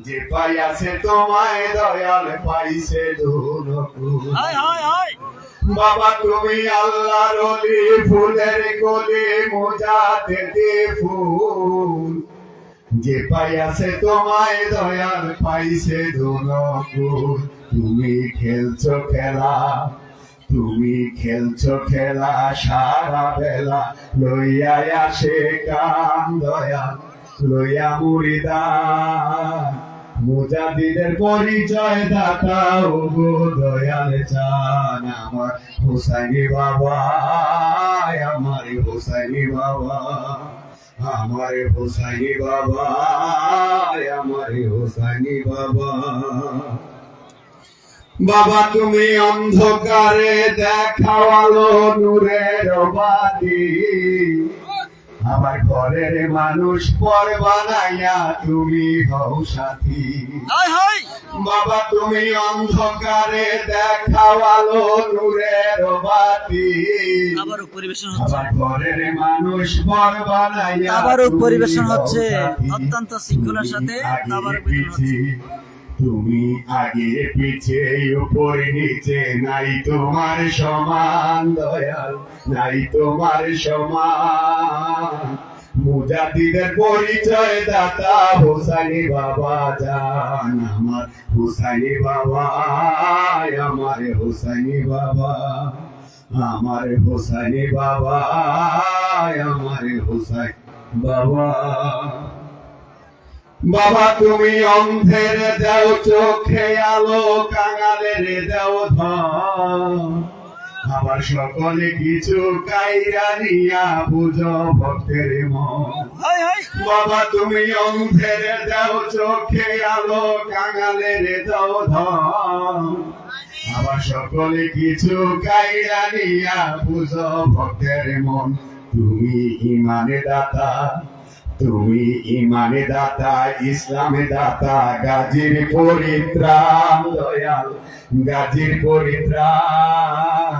যে পাইয়াছে তোমায় দয়াল পাইছে বাবা তুমি আল্লাহর ওলি ফুলের কলি মোজাতে ফুল যে পাইয়াছে তোমায় দয়াল পাইছে ধনকুল তুমি খেলছো খেলা তুমি খেলছো খেলা সারা বেলা লইয়া আসে কান দয়াল লইয়া মুরিদা মুজাদ্দিদের পরিচয় দাতা ও গো দয়াল চান আমার হুসাইনি বাবা আমার হুসাইনি বাবা আমার হুসাইনি বাবা আমার হুসাইনি বাবা বাবা তুমি অন্ধকারে দেখাও আলো নূরের বাতি আমার ঘরের মানুষ পর বানাইয়া তুমি হও সাথী বাবা তুমি অন্ধকারে দেখাও আলো নূরের বাতি আমার ঘরের মানুষ পর বানাইয়া আবারও পরিবেশন হচ্ছে অত্যন্ত শৃঙ্খলার সাথে তুমি আগে পিছে উপরে নিচে নাই তোমার সমান দয়াল নাই তোমার সমান মুজাদ্দিদের পরিচয় দাতা হুসাইনি বাবা জান আমার হুসাইনি বাবা আমার হুসাইনি বাবা আমার হুসাইনি বাবা আমার হুসাইন বাবা বাবা তুমি অন্ধের দেও চোখে আলো কাঙালের দেও ধন আমার সকলে কিছু কাইরা নিয়া বুঝো ভক্তের মন বাবা তুমি অন্ধের দেও চোখে আলো কাঙালের দেও ধন আমার সকলে কিছু কাইরা নিয়া বুঝো ভক্তের মন তুমি ইমানে দাতা তুমি ইমানে দাতা ইসলামে দাতা গাজীর পরিত্রাণ দয়াল গাজীর পরিত্রাণ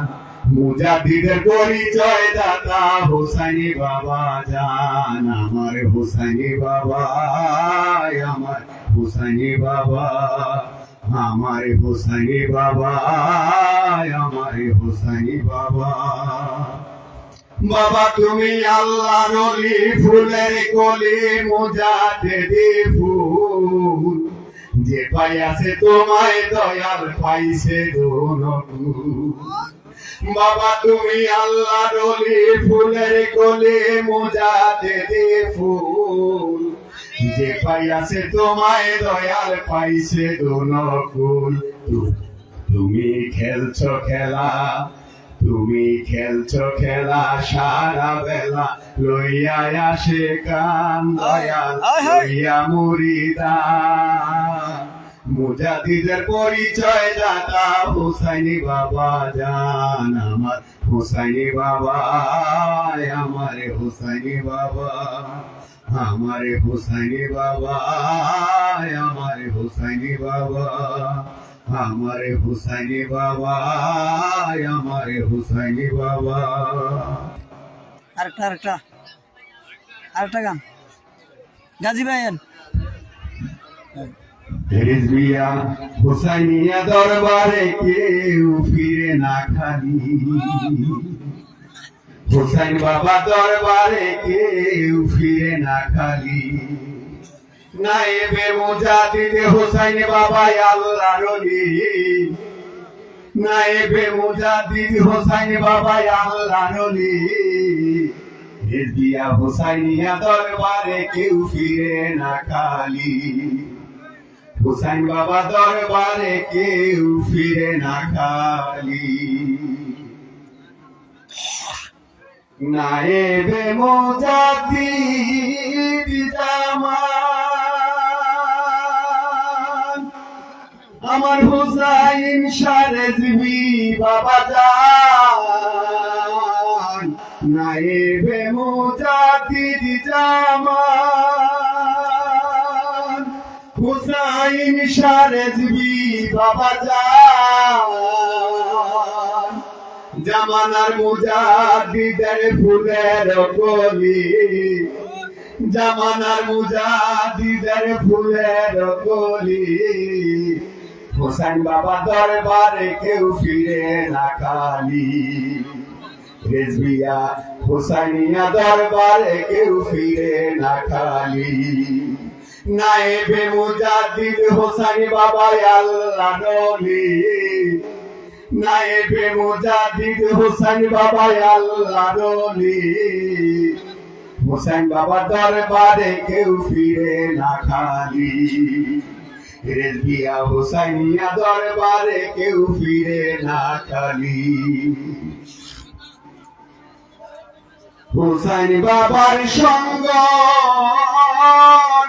মুজাদ্দিদের পরিচয় দাতা হুসাইনি বাবা জান আমার হুসাইনি বাবা আমার হুসাইনি বাবা আমার হুসাইনি বাবা আমার হুসাইনি বাবা বাবা তুমি আল্লাহর ওলি ফুলের কলি মোজাতে ফুল যে পাইয়াছে তোমায় দয়াল পাইছে ধনকুল বাবা তুমি আল্লাহর ওলি ফুলের কলি মোজাতে ফুল যে পাইয়াছে তোমায় দয়াল পাইছে ধনকুল তুমি খেলছো খেলা তুমি খেলছো খেলা সারা বেলা লইয়া আসে কান দয়াল লইয়া মুরিদা মুজাদ্দিদের পরিচয় দাতা হুসাইনি বাবা জান আমার হুসাইনি বাবা আমার হুসাইনি বাবা আমার হুসাইনি বাবা আমার হুসাইনি বাবা আমার হুসাইনি বাবা আমার হুসাইনি বাবা আরেকটা গান গাজী ভাইয়ের রিজবিয়া হুসাইনিয়া দরবারে কেউ ফিরে না খালি হুসাইন বাবা দরবারে কেউ ফিরে না খালি নায়েবে মুজাদ্দিদ হুসাইন বাবা আল্লাহর ওলি নায়েবে মুজাদ্দিদ হুসাইন বাবা আল্লাহর ওলি রিজবিয়া হুসাইনিয়া দরবারে কেউ ফিরে না খালি হুসাইন বাবা দরবারে কেউ ফিরে না খালি নায়েবে মুজাদ্দিদ জামান আমার হুসাইন শাহ রেজভী বাবা জান নায়েবে মুজাদ্দিদ জামান হুসাইন শাহ রেজভী বাবা জান জামানার মুজাদ্দিদের ফুলের কলি জামানার মুজাহিদের ফুলের কলি হোসেন বাবা দরবারে কেউ ফিরে না খালি রেজবিয়া হুসাইনিয়া দরবারে কেউ ফিরে না খালি নায়েবে মুজাদ্দিদ হোসেন বাবা আল্লাহ নবী নায়েবে মুজাদ্দিদ হোসেন বাবা আল্লাহ নবী হোসেন বাবা দরবারে কেউ ফিরে না খালি রেজবিয়া হুসাইনিয়া দরবারে কেউ ফিরে না খালি হুসাইন বাবার সঙ্গ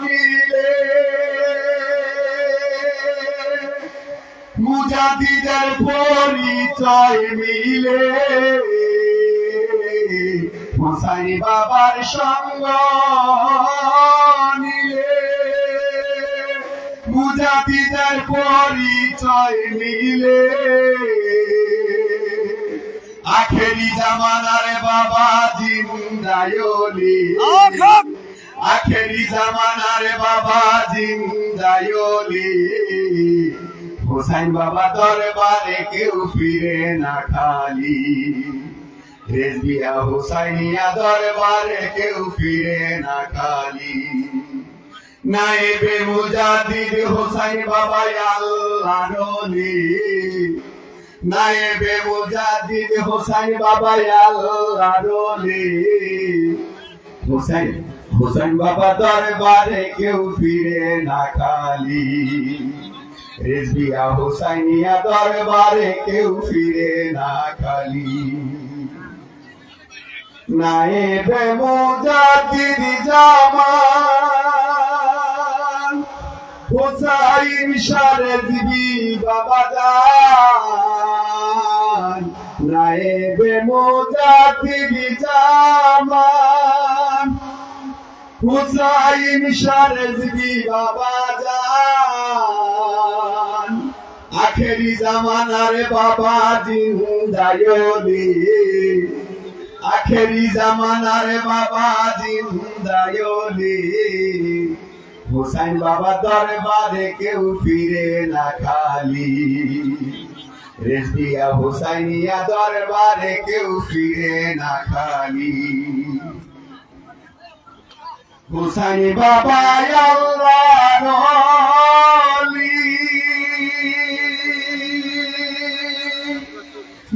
নিলে মুজাদ্দিদের পরিচয় মিলে হুসাইন বাবার সঙ্গ নিলে মুজাদ্দিদের পরিচয় মিলে আখেরি জামানার বাবা জিন্দায়লি আখেরি জামানার বাবা জিন্দায়লি হুসাইন বাবা দরবারে কেউ ফিরে না খালি রেজবিয়া হুসাইনিয়া দরবারে কেউ ফিরে না খালি নায়েবে মুজাদ্দিদ হোসেন বাবা আল্লাহ নবী নায়েবে মুজাদ্দিদ হোসেন বাবা আল্লাহ নবী হোসেন বাবা দরবারে কেউ ফিরে না খালি রেজবিয়া হুসাইনিয়া দরবারে কেউ ফিরে না খালি নায়েবে মুজাদ্দিদ জামান হুসাইন শাহ রেজবি বাবা জান নায়েবে মুজাদ্দিদ জামান হুসাইন শাহ রেজবি বাবা জান আখেরি জামানার বাবা জিন্দায়লি আখেরি জামানার বাবা জিন্দায়লি হুসাইন বাবা দরবারে কেউ ফিরে না খালি রেজবিয়া হুসাইনিয়া দরবারে কেউ ফিরে না খালি হুসাইন বাবা আল্লাহর ওলি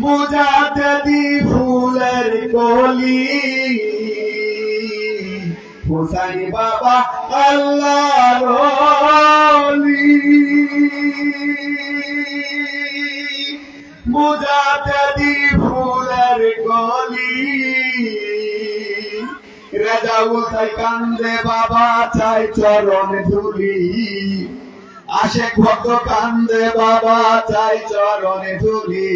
মুজাদ্দিদি ফুলের কলি হুসাইন বাবা আল্লাহর ওলি মুজাদ্দিদি ফুলের কলি রেজাউল তাই কান্দে বাবা চাই চরণ ধুলি আশেক ভক্ত কান্দে বাবা চাই চরণে ধুলি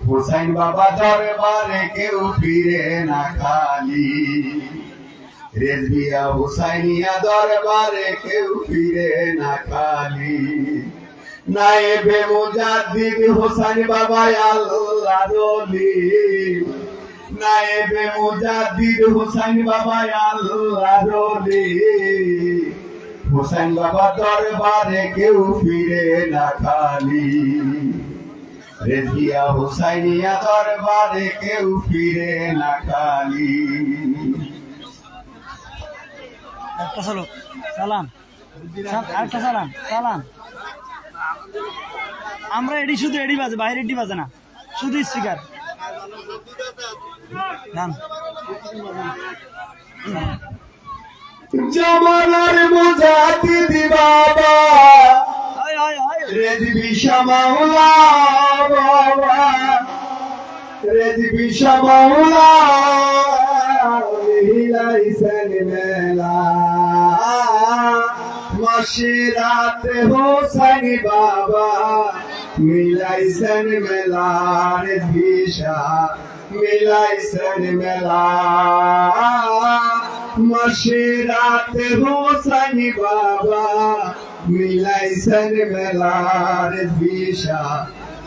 হুসাইন বাবা দরবারে কেউ ফিরে না খালি রেজবিয়া হুসাইনিয়া দরবারে কেউ ফিরে না খালি নায়েবে মুজাদ্দিদ হোসেন বাবা আল্লাহ নবী নায়েবে মুজাদ্দিদ হোসেন বাবা আল্লাহ নবী হুসাইন বাবা দরবারে কেউ ফিরে না খালি রেজবিয়া হুসাইনিয়া দরবারে কেউ ফিরে না খালি একটা সালাম আরেকটা সালাম সালাম আমরা এডি শুধু এডি বাজে বাইরে এডি বাজে না শুধু স্পিকার গান জামানার মুজাদ্দিদ বাবা রেজবি শাহ মাওলা বাবা রেজবি শাহ মাওলা মিলাইছেন মেলা মশিরাতে হোসেন বাবা মিলাইছেন মেলা রেজবি শাহ মিলাইছেন মেলা মশিরাতে হোসেন বাবা মিলাইছেন মেলা রেজবি শাহ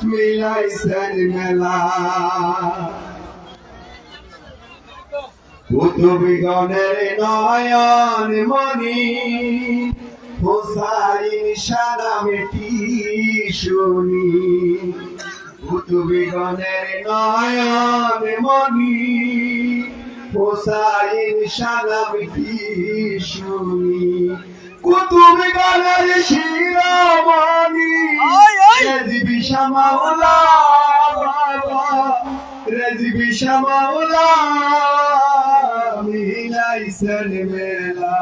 মিলাইছেন মেলা কুতুবিগণের নয়ন মনি হোসাইন সালামটি শুনি কুতুবিগণের নয়ন মনি হোসাইন সালামটি শুনি কুতুবিগণের শিরোমণি রেজবি শামাউলা বাবা রেজবি শামাউলা মিলাইছেন মেলা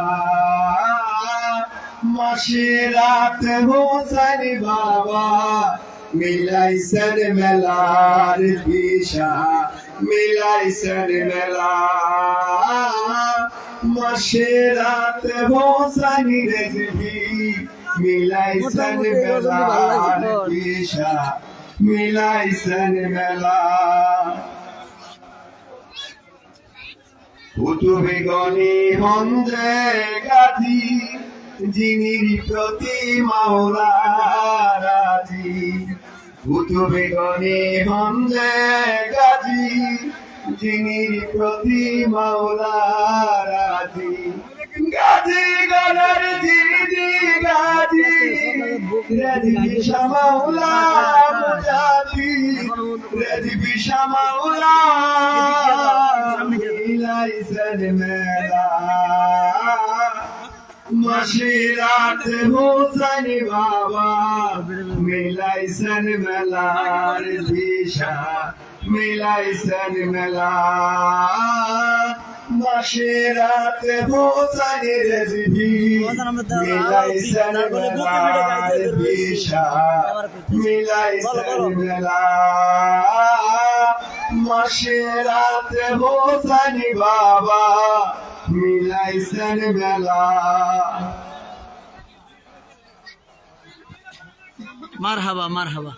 মাসিরাত হোসেন বাবা মিলাইছেন মেলার দিশা মিলাইছেন মেলা মাসিরাত হোসেন রেজবি মিলাইছেন মেলার দিশা মিলাইছেন মেলা কুতুবিগণে হন্দে গাজী যিনির প্রতি মাওলা রাজি কুতুবিগণে হন্দে গাজী যিনির প্রতি মাওলা রাজি গাজী গণের জিনি গাজী রেজবি শামাউলা মুজাদি রেজবি শামাউলা মিলাইছেন মেলা মাসিরাত হোসেন বাবা মিলাইছেন মেলার দিশা মিলাইছেন মেলা মাসিরাত হোসেন রেজবি মিলাইছেন মেলার দিশা মিলাইছেন মেলা মাসিরাত হোসেন বাবা মিলাইছেন মেলা মারহাবা মারহাবা।